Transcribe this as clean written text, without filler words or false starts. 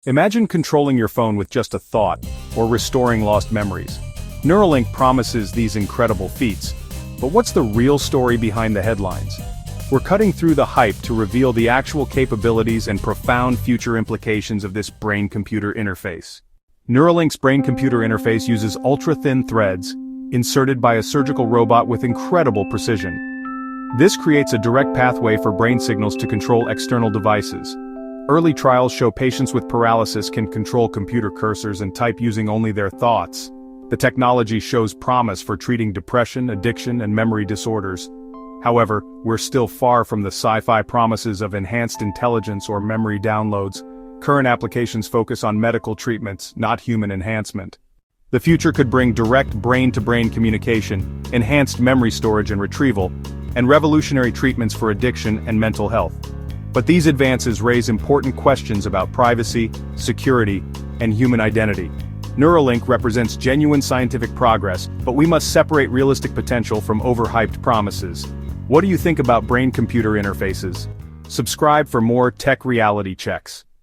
Imagine controlling your phone with just a thought, or restoring lost memories. Neuralink promises these incredible feats. But what's the real story behind the headlines? We're cutting through the hype to reveal the actual capabilities and profound future implications of this brain-computer interface. Neuralink's brain-computer interface uses ultra-thin threads, inserted by a surgical robot with incredible precision. This creates a direct pathway for brain signals to control external devices. Early trials show patients with paralysis can control computer cursors and type using only their thoughts. The technology shows promise for treating depression, addiction, and memory disorders. However, we're still far from the sci-fi promises of enhanced intelligence or memory downloads. Current applications focus on medical treatments, not human enhancement. The future could bring direct brain-to-brain communication, enhanced memory storage and retrieval, and revolutionary treatments for addiction and mental health. But these advances raise important questions about privacy, security, and human identity. Neuralink represents genuine scientific progress, but we must separate realistic potential from overhyped promises. What do you think about brain-computer interfaces? Subscribe for more tech reality checks.